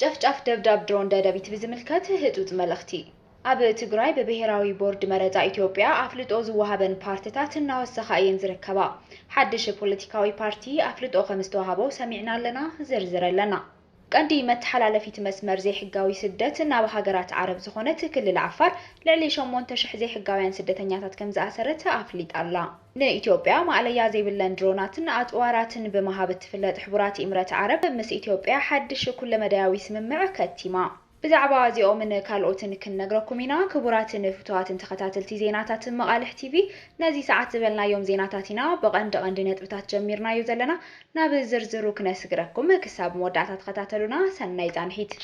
ጨፍጫፍ ደብዳብ ድሮን ደደቢት ብዝምልከት ህጡጥ መልእኽቲ ኣብ ትግራይ በብሄራዊ ቦርድ መረፃ ኢትዮጵያ ኣፍልጦ ዝወሃበን ፓርቲታት እናወሰኻ እየን ዝርከባ ሓድሽ ፖለቲካዊ ፓርቲ ኣፍልጦ ከም ዝተዋሃቦ ሰሚዕና ኣለና ዝርዝር ኣለና ቀንዲ መተሓላለፊት መስመር ዘይሕጋዊ ስደት ናብ ሃገራት ዓረብ ዝኾነት ክልል ዓፋር ልዕሊ 8000 ዘይሕጋውያን ስደተኛታት ከም ዝኣሰረት ኣፍሊጣ ኣላ ንኢትዮጵያ ማዕለያ ዘይብለን ድሮናትን ኣጽዋራትን ብምሃብ እትፍለጥ ሕቡራት ኢምረት ዓረብ ምስ ኢትዮጵያ ሓድሽ ኩለ መዳያዊ ስምምዕ ከቲማ ብዛዕባ እዚኦምን ካልኦትን ክንነግረኩም ኢና ክቡራትን ፍትዋትን ተኸታተልቲ ዜናታት መቃልሕ ቲቪ ነዚ ሰዓት ዝበልናዮም ዜናታት ኢና ብቐንዲ ነጥብታት ጀሚርናዮ ዘለና ናብ ዝርዝሩ ክነስግረኩም ክሳብ መወዳእታ ተኸታተሉና ሰናይ ጻንሒት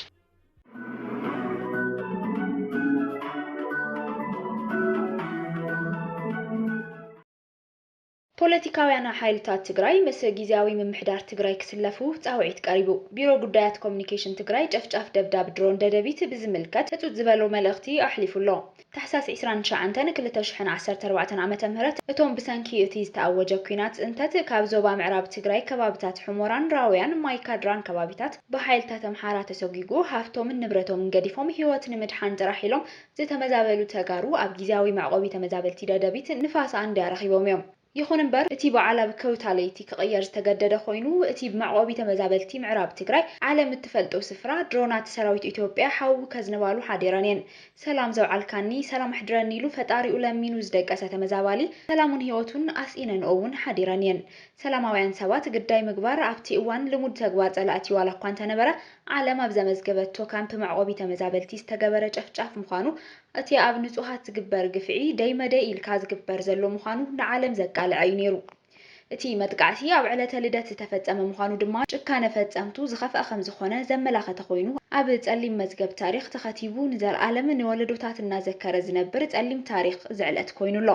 ፖለቲካውያን ሓይልታት ትግራይ ምስ ጊዜያዊ ምምሕዳር ትግራይ ክስለፉ ጻውዒት ቀሪቡ ቢሮ ጉዳያት ኮሙኒኬሽን ትግራይ ጨፍጫፍ ደብዳብ ድሮን ደደቢት ብዝምልከት እቱት ዝበሎ መልእኽቲ ኣሕሊፉሎ ታሕሳስ 29 2014 ዓመተ ምህረት እቶም ብሰንኪ እቲ ዝተኣወጀ ኩናት እንተት ካብ ዞባ ምዕራብ ትግራይ ከባቢታት ሕሞራን ራውያን ማይካድራን ከባቢታት ብሓይልታት ኣምሓራ ተሰጊጉ ሃፍቶምን ንብረቶምን ገዲፎም ህይወት ንምድሓን ጥራሕ ኢሎም ዝተመዛበሉ ተጋሩ ኣብ ጊዜያዊ መዕቆቢ ተመዛበልቲ ደደቢት ንፋስ አንድ ያረኺቦም እዮም ይኹን እምበር እቲ በዓል ኣብ ከውታለይቲ ክቕየር ዝተገደደ ኮይኑ እቲ ብመዕቆቢ ተመዛበልቲ ምዕራብ ትግራይ ዓለም እትፈልጦ ስፍራ ድሮናት ሰራዊት ኢትዮጵያ ሓው ከዝነባሉ ሓዲረን እየን ሰላም ዘውዓልካኒ ሰላም ሕድረኒ ኢሉ ፈጣሪኡ ለሚኑ ዝደቀሰ ተመዛባሊ ሰላሙን ህይወቱን ኣስኢነን እውን ሓዲረን እየን ሰላማውያን ሰባት ግዳይ ምግባር ኣብቲ እዋን ልሙድ ተግባር ጸላእቲ ዋላ እኳ እንተነበረ ዓለም ኣብ ዘመዝገበቶ ካምፕ መዕቆቢ ተመዛበልቲ ዝተገበረ ጨፍጫፍ ምዃኑ እቲ ኣብ ንጹሃት ዝግበር ግፍዒ ደይመደ ኢልካ ዝግበር ዘሎ ምዃኑ ንዓለም ዘቃልዕ እዩ ነይሩ እቲ መጥቃዕቲ ኣብ ዕለተ ልደት ዝተፈጸመ ምዃኑ ድማ ጭካነ ፈጸምቱ ዝኸፍአ ከም ዝኾነ ዘመላኸተ ኮይኑ ኣብ ጸሊም መዝገብ ታሪኽ ተኸቲቡ ንዘለዓለም ንወለዶታት እናዘከረ ዝነብር ጸሊም ታሪኽ ዝዕለት ኮይኑሎ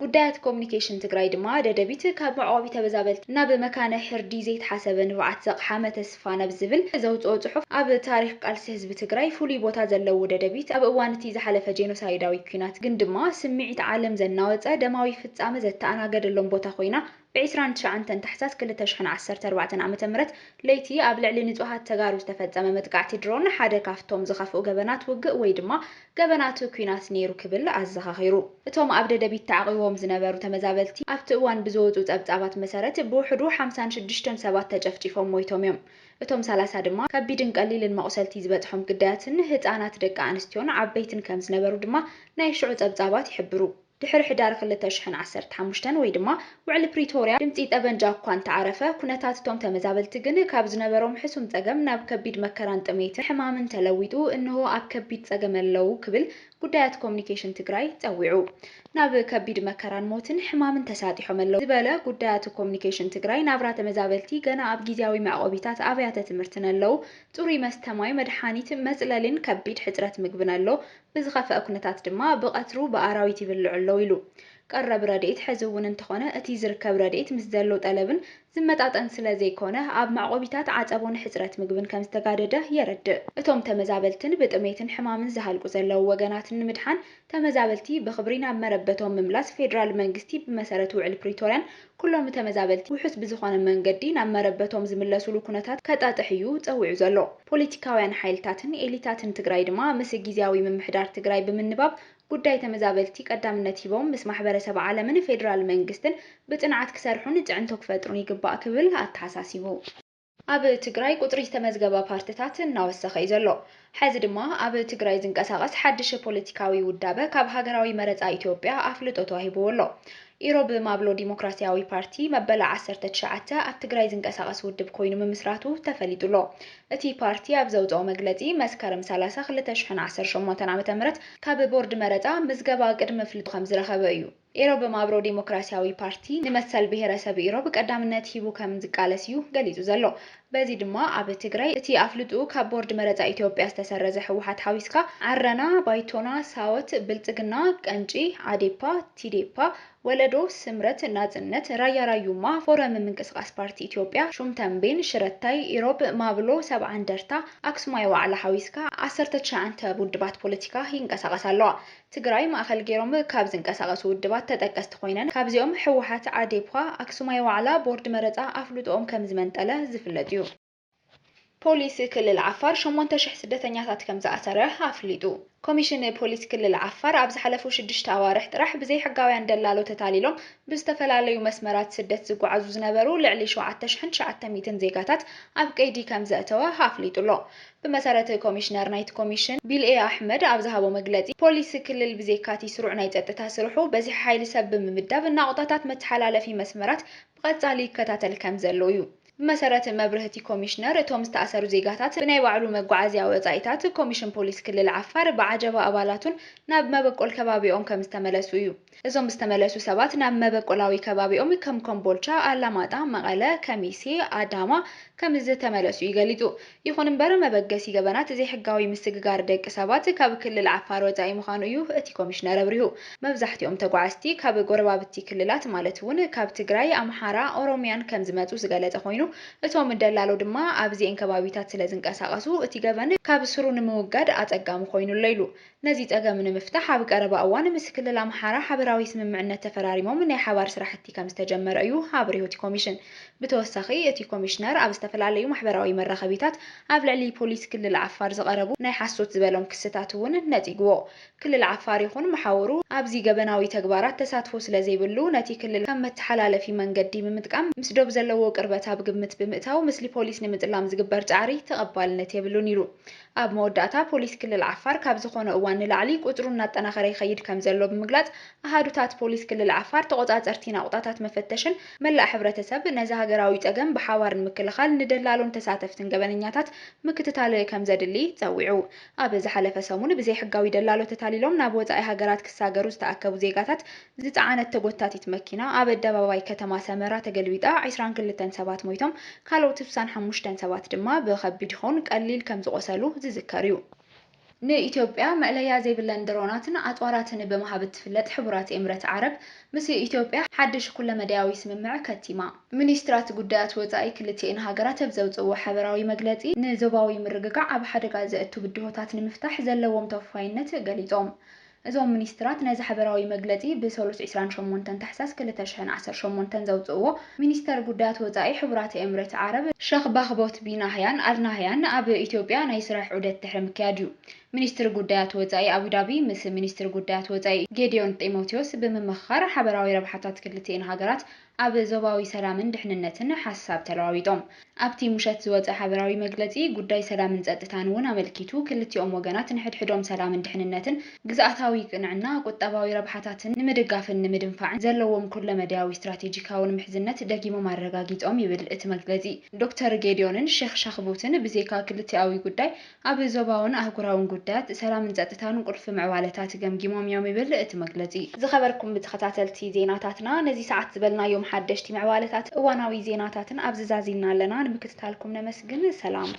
ጉዳያት ኮሙኒኬሽን ትግራይ ድማ ደደቢት ካብ መዕቆቢ ተመዛበልቲ ናብ መካነ ሕርዲ ዘይተሓሰበ ንብዓት ዘቕሓመ ተስፋ ናብ ዝብል ዘውፅኦ ጽሑፍ ኣብ ታሪኽ ቃልሲ ህዝቢ ትግራይ ፍሉይ ቦታ ዘለዎ ደደቢት ኣብ እዋን እቲ ዝሓለፈ ጄኖሳይዳዊ ኩናት ግን ድማ ስምዒት ዓለም ዘናወፀ ደማዊ ፍጻመ ዘተኣናገደሎም ቦታ ኮይና ብ29 ታሕሳስ 2014 ዓመተ ምህረት ለይቲ ኣብ ልዕሊ ንጹሃት ተጋሩ ዝተፈጸመ መጥቃዕቲ ድሮን ሓደ ካፍቶም ዝኸፍኡ ገበናት ውግእ ወይ ድማ ገበናት ኩናት ነይሩ ክብል ኣዘኻኺሩ እቶም ኣብ ደደቢት ተዓቂቦም ዝነበሩ ተመዛበልቲ ኣብቲ እዋን ብዝወፁ ጸብጻባት መሰረት ብውሕዱ 56 ሰባት ተጨፍጪፎም ሞይቶም እዮም እቶም 30 ድማ ከቢድን ቀሊልን መቁሰልቲ ዝበጽሖም ግዳያትን ህፃናት ደቂ ኣንስትዮን ዓበይትን ከም ዝነበሩ ድማ ናይ ሽዑ ጸብጻባት ይሕብሩ ድሕሪ ሕዳር 2015 ወይ ድማ ውዕሊ ፕሪቶርያ ድምፂ ጠበንጃ እኳ እንተዓረፈ ኩነታት እቶም ተመዛበልቲ ግን ካብ ዝነበሮም ሕሱም ጸገም ናብ ከቢድ መከራን ጥሜትን ሕማምን ተለዊጡ እንሆ ኣብ ከቢድ ጸገም ኣለዉ ክብል ጉዳያት ኮሙኒኬሽን ትግራይ ጸዊዑ ናብ ከቢድ መከራን ሞትን ሕማምን ተሳጢሖም ኣለዉ ዝበለ ጉዳያት ኮሙኒኬሽን ትግራይ ናብራ ተመዛበልቲ ገና ኣብ ጊዜያዊ መዕቆቢታት ኣብያተ ትምህርትን ኣለዉ ጽሩይ መስተማይ መድሓኒት መጽለልን ከቢድ ሕጽረት ምግብን ኣሎ ብዝኸፍአ ኩነታት ድማ ብቐትሩ በኣራዊት ይብልዑ ኣለዉ ኢሉ ቀረብ ረድኤት ሕዚ እውን እንተኾነ እቲ ዝርከብ ረድኤት ምስ ዘሎ ጠለብን ዝመጣጠን ስለ ዘይኮነ ኣብ ማዕቆቢታት ዓጸቦን ሕጽረት ምግብን ከም ዝተጋደደ የረድእ እቶም ተመዛበልትን ብጥሜትን ሕማምን ዝሃልቁ ዘለዉ ወገናትን ንምድሓን ተመዛበልቲ ብኽብሪ ናብ መረበቶም ምምላስ ፌደራል መንግስቲ ብመሰረት ውዕሊ ፕሪቶርያን ኩሎም ተመዛበልቲ ውሑስ ብዝኾነ መንገዲ ናብ መረበቶም ዝምለሱሉ ኩነታት ከጣጥሕ እዩ ጸዊዑ ዘሎ ፖለቲካውያን ሓይልታትን ኤሊታትን ትግራይ ድማ ምስ ጊዜያዊ ምምሕዳር ትግራይ ብምንባብ ጉዳይ ተመዛበልቲ ቀዳምነት ሂቦም ምስ ማሕበረሰብ ዓለምን ፌደራል መንግስትን ብጽንዓት ክሰርሑን ጽዕንቶ ክፈጥሩን ይግባእ ክብል ኣተሓሳሲቡ ኣብ ትግራይ ቁጥሪ ዝተመዝገበ ፓርቲታት እናወሰኸ እዩ ዘሎ ሕዚ ድማ ኣብ ትግራይ ዝንቀሳቐስ ሓድሽ ፖለቲካዊ ውዳበ ካብ ሃገራዊ መረፃ ኢትዮጵያ ኣፍልጦ ተዋሂብዎ ኣሎ ኢሮብ ማብሎ ዲሞክራሲያዊ ፓርቲ መበል 19 ኣብ ትግራይ ዝንቀሳቐስ ውድብ ኮይኑ ምምስራቱ ተፈሊጡሎ እቲ ፓርቲ ኣብ ዘውፅኦ መግለጺ መስከረም 30 2018 ዓ.ም ካብ ቦርድ መረፃ ምዝገባ ቅድመ ፍልጡ ከም ዝረኸበ እዩ ኢሮብ ማብሮ ዲሞክራሲያዊ ፓርቲ ንመሰል ብሄረሰብ ኢሮብ ቀዳምነት ሂቡ ከም ዝቃለስ እዩ ገሊጹ ዘሎ በዚ ድማ ኣብ ትግራይ እቲ ኣፍልጡ ካብ ቦርድ መረፃ ኢትዮጵያ ዝተሰረዘ ህወሓት ሓዊስካ ዓረና ባይቶና ሳወት ብልጽግና ቀንጪ አዴፓ ቲዴፓ ወለዶ ስምረት ናጽነት ራያ ራዩማ ፎረም ምንቅስቃስ ፓርቲ ኢትዮጵያ ሹምተንቤን ሽረታይ ኢሮብ ማብሎ ሰብዓ እንደርታ ኣክሱማይ ዋዕላ ሓዊስካ 19 ውድባት ፖለቲካ ይንቀሳቐሳ ኣለዋ ትግራይ ማእኸል ገይሮም ካብ ዝንቀሳቐሱ ውድባት ተጠቀስቲ ኮይነን ካብዚኦም ህወሓት አዴፓ ኣክሱማይ ዋዕላ ቦርድ መረፃ ኣፍልጦኦም ከም ዝመንጠለ ዝፍለጥ እዩ ፖሊስ ክልል ዓፋር 8000 ስደተኛታት ከም ዝኣሰረ ኣፍሊጡ። ኮሚሽን ፖሊስ ክልል ዓፋር ኣብ ዝሓለፉ 6 ኣዋርሕ ጥራሕ ብዘይ ሕጋውያን ደላሎ ተታሊሎም ብዝተፈላለዩ መስመራት ስደት ዝጓዓዙ ዝነበሩ ልዕሊ 7900 ዜጋታት ኣብ ቀይዲ ከም ዘእተወ ኣፍሊጡሎ። ብመሰረት ኮሚሽነር ናይቲ ኮሚሽን ቢልኤ ኣሕመድ ኣብ ዝሃቦ መግለጺ ፖሊስ ክልል ብዘይካቲ ስሩዕ ናይ ጸጥታ ስርሑ በዚ ሓይሊ ሰብ ብምምዳብ ናቁጣታት መተሓላለፊ መስመራት ብቐጻሊ ይከታተል ከም ዘሎ እዩ። ብመሰረት መብርህቲ ኮሚሽነር እቶም ዝተኣሰሩ ዜጋታት ብናይ ባዕሉ መጓዓዝያ ወጻኢታት ኮሚሽን ፖሊስ ክልል ዓፋር ብዓጀባ ኣባላቱን ናብ መበቆል ከባቢኦም ከም ዝተመለሱ እዩ። እዞም ዝተመለሱ ሰባት ናብ መበቆላዊ ከባቢኦም ከም ኮምቦልቻ፣ ኣላማጣ፣ መቐለ፣ ከሚሴ፣ ኣዳማ ከም ዝተመለሱ ይገሊጹ። ይኹን እምበር መበገሲ ገበናት ዘይሕጋዊ ምስግጋር ደቂ ሰባት ካብ ክልል ዓፋር ወጻኢ ምዃኑ እዩ እቲ ኮሚሽነር ኣብሪሁ። መብዛሕትኦም ተጓዓዝቲ ካብ ጎረባብቲ ክልላት ማለት እውን ካብ ትግራይ፣ ኣምሓራ፣ ኦሮምያን ከም ዝመጹ ዝገለጸ ኮይኑ እቶም ደላሎ ድማ ኣብዚአን ከባቢታት ስለ ዝንቀሳቐሱ እቲ ገበን ካብ ስሩ ንምውጋድ ኣጸጋሚ ኮይኑሎ ኢሉ። ነዚ ጸገም ንምፍታሕ ኣብ ቀረባ እዋን ምስ ክልል ኣምሓራ ሓበራዊ ስምምዕነት ተፈራሪሞም ናይ ሓባር ስራሕቲ ከም ዝተጀመረ እዩ ኣብሪሁ እቲ ኮሚሽን። ብተወሳኺ እቲ ኮሚሽነር ኣብ ዝተፈላለዩ ማሕበራዊ መራኸቢታት ኣብ ልዕሊ ፖሊስ ክልል ዓፋር ዝቐረቡ ናይ ሓሶት ዝበሎም ክስታት እውን ነጺግዎ። ክልል ዓፋር ይኹን መሓወሩ ኣብዚ ገበናዊ ተግባራት ተሳትፎ ስለ ዘይብሉ ነቲ ክልል ከም መተሓላለፊ መንገዲ ብምጥቃም ምስ ዶብ ዘለዎ ቅርበት ኣብ ግምት ብምእታው ምስሊ ፖሊስ ንምጽላም ዝግበር ጻዕሪ ተቐባልነት የብሉን ኢሉ። ኣብ መወዳእታ ፖሊስ ክልል ዓፋር ካብ ዝኾነ እዋን ንላዕሊ ቁጽሩ እናጠናኸረ ይኸይድ ከም ዘሎ ብምግላጽ ኣሃዱታት ፖሊስ ክልል ዓፋር ተቆጻጸርቲ ናቁጣታት መፈተሽን መላእ ሕብረተሰብ ነዚ ሃገራዊ ጸገም ብሓባር ንምክልኻል ንደላሎን ተሳተፍትን ገበነኛታት ምክትታል ከም ዘድሊ ጸዊዑ። ኣብ ዝሓለፈ ሰሙን ብዘይ ሕጋዊ ደላሎ ተታሊሎም ናብ ወጻኢ ሃገራት ክሳገሩ ዝተኣከቡ ዜጋታት ዝጸዓነት ተጎታቲት መኪና ኣብ ኣደባባይ ከተማ ሰመራ ተገልቢጣ 22 ሰባት ሞይቶም ካልኦት 65 ሰባት ድማ ብከቢድ ይኹን ቀሊል ከም ዝቆሰሉ ዝዝከር እዩ። ንኢትዮጵያ መዕለያ ዘይብለን ድሮናትን ኣጽዋራትን ብምሃብ እትፍለጥ ሕቡራት ኤምረት ዓረብ ምስ ኢትዮጵያ ሓድሽ ኩለመዳያዊ ስምምዕ ከቲማ። ሚኒስትራት ጉዳያት ወጻኢ ክልቲአን ሃገራት ኣብ ዘውጽእዎ ሓበራዊ መግለጺ ንዞባዊ ምርግጋዕ ኣብ ሓደጋ ዘእቱ ብድሆታት ንምፍታሕ ዘለዎም ተወፋይነት ገሊጾም። እዞም ሚኒስትራት ነዚ ሓበራዊ መግለጺ ብ28 ታሕሳስ 2018 ዘውጽእዎ ሚኒስተር ጉዳያት ወጻኢ ሕቡራት ኤምረት ዓረብ ሼኽ ባኽቦት ቢን ናህያን ኣልናህያን ኣብ ኢትዮጵያ ናይ ስራሕ ዑደት ድሕሪ ምክያድ እዩ። ሚኒስትር ጉዳያት ወጻኢ አቡዳቢ ምስ ሚኒስትር ጉዳያት ወጻኢ ጌዲዮን ጢሞቴዎስ ብምምኽኻር ሓበራዊ ረብሓታት ክልቲአን ሃገራት ኣብ ዞባዊ ሰላምን ድሕንነትን ሓሳብ ተለዋዊጦም። ኣብቲ ምሸት ዝወፀ ሓበራዊ መግለጺ ጉዳይ ሰላምን ጸጥታን እውን ኣመልኪቱ ክልቲኦም ወገናት ንሕድሕዶም ሰላምን ድሕንነትን ግዝኣታዊ ቅንዕና ቁጠባዊ ረብሓታትን ንምድጋፍን ንምድንፋዕን ዘለዎም ኩለመዳያዊ ስትራቴጂካውን ምሕዝነት ደጊሞም ኣረጋጊጾም ይብል እቲ መግለጺ። ዶክተር ጌዲዮንን ሼኽ ሻኽቡትን ብዜካ ክልቲኣዊ ጉዳይ ኣብ ዞባውን ኣህጉራውን ጉዳያት ሰላምን ጸጥታን ቁልፊ ምዕባለታት ገምጊሞም እዮም ይብል እቲ መግለጺ። ዝኸበርኩም ብተኸታተልቲ ዜናታትና ነዚ ሰዓት ዝበልናዮም ሓደሽቲ ምዕባለታት እዋናዊ ዜናታትን ኣብዚ ዛዚልና ኣለና። ንምክትታልኩም ነመስግን። ሰላም።